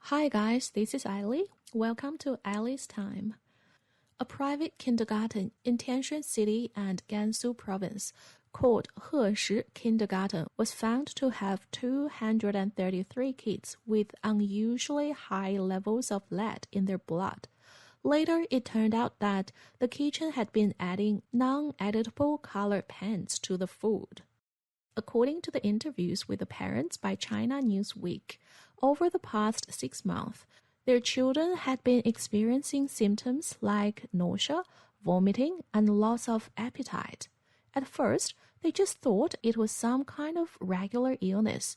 Hi guys, this is Ellie. Welcome to Ellie's Time. A private kindergarten in Tianshui City and Gansu Province called Heshi Kindergarten was found to have 233 kids with unusually high levels of lead in their blood. Later, it turned out that the kitchen had been adding non-editable colored pens to the food. According to the interviews with the parents by China Newsweek, over the past 6 months, their children had been experiencing symptoms like nausea, vomiting, and loss of appetite. At first, they just thought it was some kind of regular illness,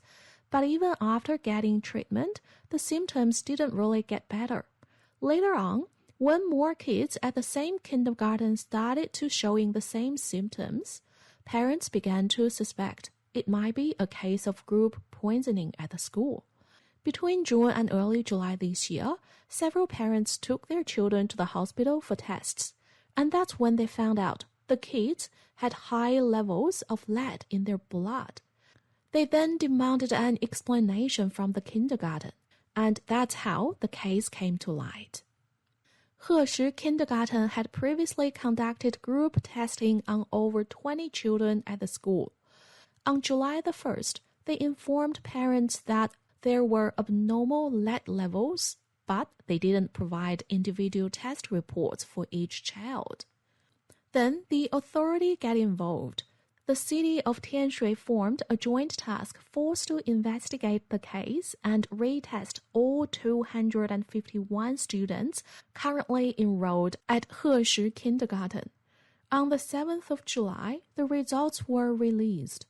but even after getting treatment, the symptoms didn't really get better. Later on, when more kids at the same kindergarten started to showing the same symptoms, parents began to suspect it might be a case of group poisoning at the school. Between June and early July this year, several parents took their children to the hospital for tests, and that's when they found out the kids had high levels of lead in their blood. They then demanded an explanation from the kindergarten, and that's how the case came to light. Heshi Kindergarten had previously conducted group testing on over 20 children at the school. On July the 1st, they informed parents that there were abnormal lead levels, but they didn't provide individual test reports for each child. Then the authority got involved. The city of Tianshui formed a joint task force to investigate the case and retest all 251 students currently enrolled at Heshi Kindergarten. On the 7th of July, the results were released.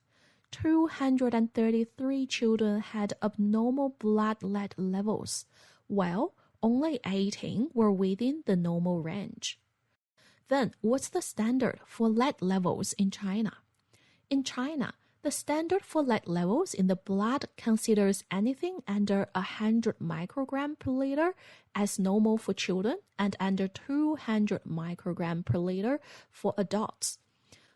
233 children had abnormal blood lead levels, while only 18 were within the normal range. Then, what's the standard for lead levels in China? In China, the standard for lead levels in the blood considers anything under 100 microgram per liter as normal for children and under 200 microgram per liter for adults.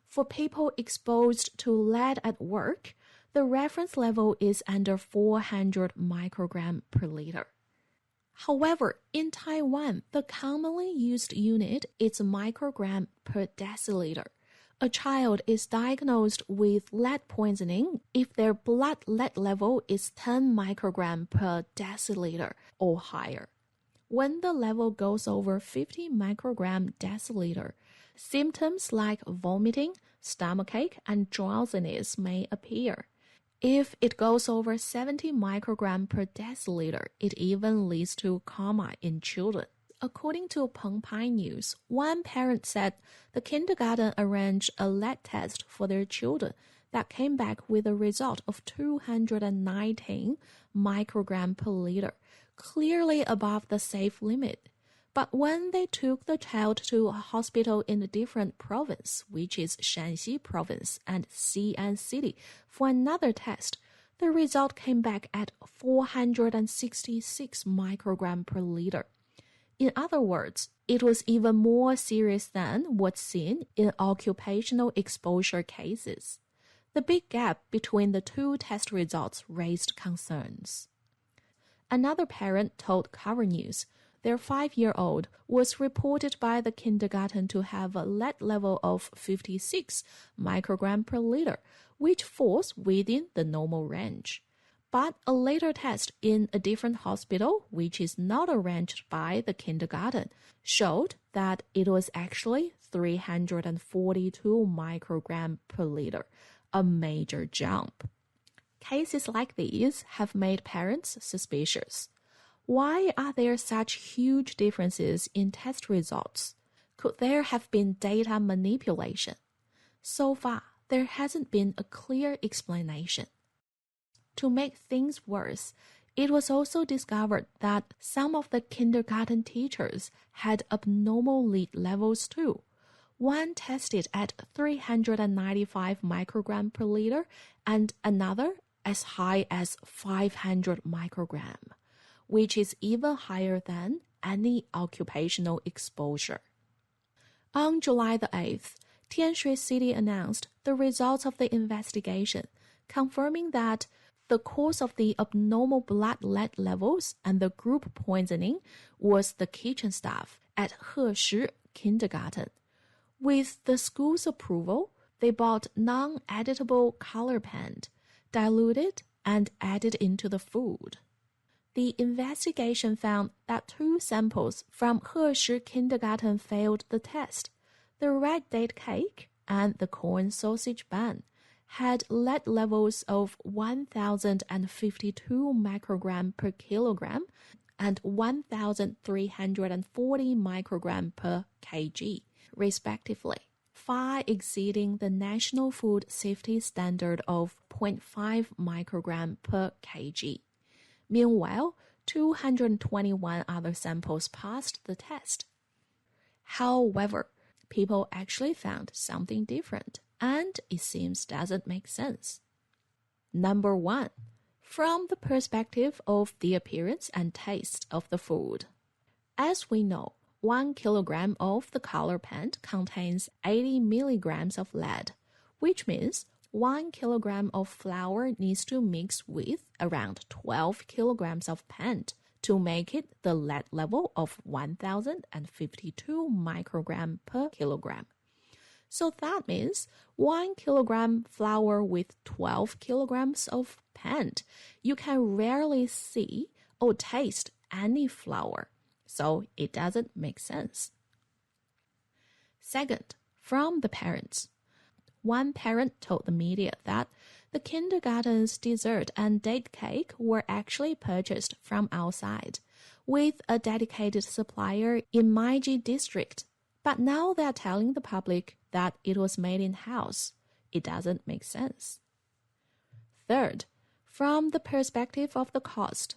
For people exposed to lead at work, the reference level is under 400 microgram per liter. However, in Taiwan, the commonly used unit is microgram per deciliter. A child is diagnosed with lead poisoning if their blood lead level is 10 microgram per deciliter or higher. When the level goes over 50 microgram deciliter, symptoms like vomiting, stomachache, and drowsiness may appear. If it goes over 70 microgram per deciliter, it even leads to coma in children. According to Pengpai News, one parent said the kindergarten arranged a lead test for their children that came back with a result of 219 microgram per liter, clearly above the safe limit. But when they took the child to a hospital in a different province, which is Shanxi Province and Xi'an City, for another test, the result came back at 466 microgram per liter. In other words, it was even more serious than what's seen in occupational exposure cases. The big gap between the two test results raised concerns. Another parent told Cover News their 5-year-old was reported by the kindergarten to have a lead level of 56 microgram per liter, which falls within the normal range. But a later test in a different hospital, which is not arranged by the kindergarten, showed that it was actually 342 microgram per liter, a major jump. Cases like these have made parents suspicious. Why are there such huge differences in test results? Could there have been data manipulation? So far, there hasn't been a clear explanation. To make things worse, it was also discovered that some of the kindergarten teachers had abnormal lead levels too. One tested at 395 microgram per liter and another as high as 500 microgram, which is even higher than any occupational exposure. On July the 8th, Tianshui City announced the results of the investigation, confirming that the cause of the abnormal blood lead levels and the group poisoning was the kitchen staff at Heshi Kindergarten. With the school's approval, they bought non-editable color paint, diluted and added into the food. The investigation found that 2 samples from Heshi Kindergarten failed the test. The red date cake and the corn sausage bun had lead levels of 1,052 microgram per kilogram and 1,340 microgram per kg, respectively, far exceeding the National Food Safety Standard of 0.5 microgram per kg. Meanwhile, 221 other samples passed the test. However, people actually found something different, and it seems doesn't make sense. Number 1. From the perspective of the appearance and taste of the food. As we know, 1 kilogram of the color paint contains 80 milligrams of lead, which means 1 kilogram of flour needs to mix with around 12 kilograms of paint to make it the lead level of 1,052 microgram per kilogram. So that means 1 kilogram flour with 12 kilograms of paint. You can rarely see or taste any flour, so it doesn't make sense. Second, from the parents. One parent told the media that the kindergarten's dessert and date cake were actually purchased from outside, with a dedicated supplier in Meiji district. But now they're telling the public that it was made in-house. It doesn't make sense. Third, from the perspective of the cost.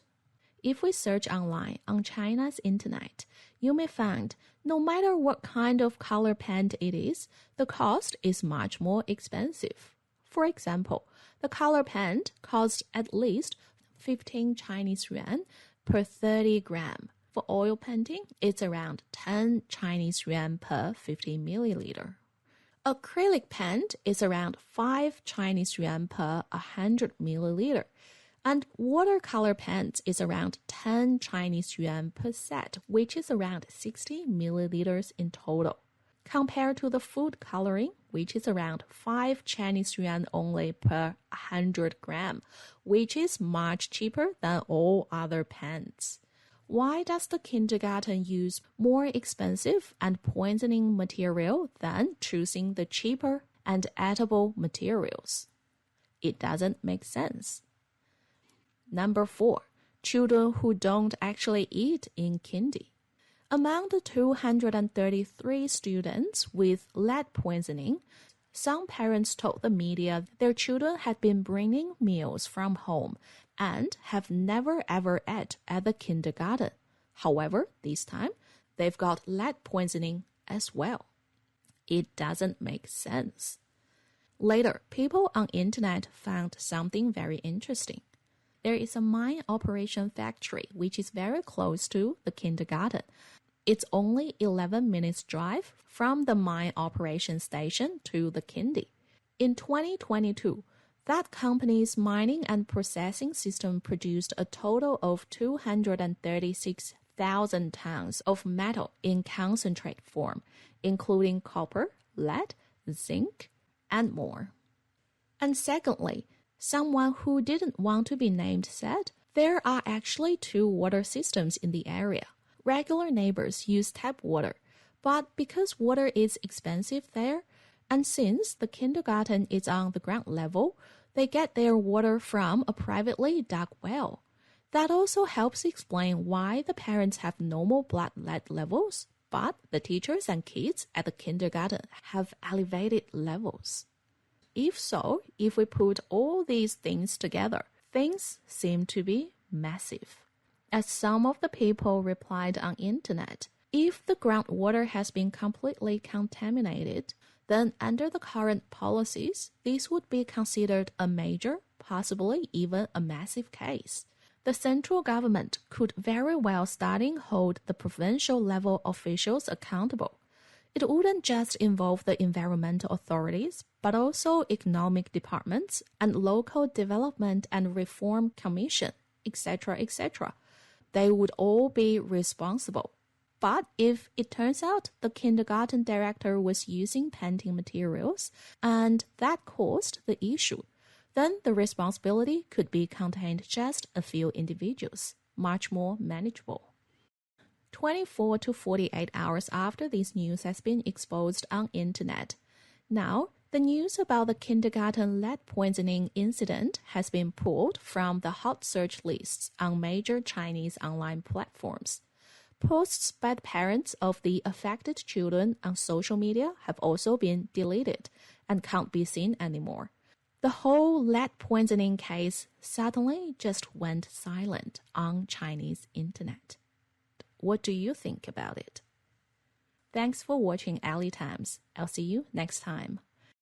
If we search online on China's internet, you may find no matter what kind of color paint it is, the cost is much more expensive. For example, the color paint costs at least 15 Chinese yuan per 30 gram. For oil painting, it's around 10 Chinese yuan per 50 milliliter. Acrylic paint is around 5 Chinese yuan per 100 milliliter. And watercolor paint is around 10 Chinese yuan per set, which is around 60 milliliters in total, compared to the food coloring, which is around 5 Chinese yuan only per 100 gram, which is much cheaper than all other paints. Why does the kindergarten use more expensive and poisoning material than choosing the cheaper and edible materials? It doesn't make sense. Number 4. Children who don't actually eat in kindy. Among the 233 students with lead poisoning, some parents told the media their children had been bringing meals from home and have never ever ate at the kindergarten. However, this time, they've got lead poisoning as well. It doesn't make sense. Later, people on internet found something very interesting. There is a mine operation factory which is very close to the kindergarten. It's only 11 minutes drive from the mine operation station to the kindy. In 2022, that company's mining and processing system produced a total of 236,000 tons of metal in concentrate form, including copper, lead, zinc, and more. And secondly, someone who didn't want to be named said, there are actually 2 water systems in the area. Regular neighbors use tap water, but because water is expensive there, and since the kindergarten is on the ground level, they get their water from a privately dug well. That also helps explain why the parents have normal blood lead levels, but the teachers and kids at the kindergarten have elevated levels. If so, if we put all these things together, things seem to be massive. As some of the people replied on internet, if the groundwater has been completely contaminated, then under the current policies, this would be considered a major, possibly even a massive case. The central government could very well starting hold the provincial level officials accountable. It wouldn't just involve the environmental authorities, but also economic departments and local development and reform commission, etc., etc. They would all be responsible. But if it turns out the kindergarten director was using painting materials and that caused the issue, then the responsibility could be contained just a few individuals, much more manageable. 24 to 48 hours after this news has been exposed on internet. Now, the news about the kindergarten lead poisoning incident has been pulled from the hot search lists on major Chinese online platforms. Posts by the parents of the affected children on social media have also been deleted and can't be seen anymore. The whole lead poisoning case suddenly just went silent on Chinese internet. What do you think about it? Thanks for watching Alley Times. I'll see you next time.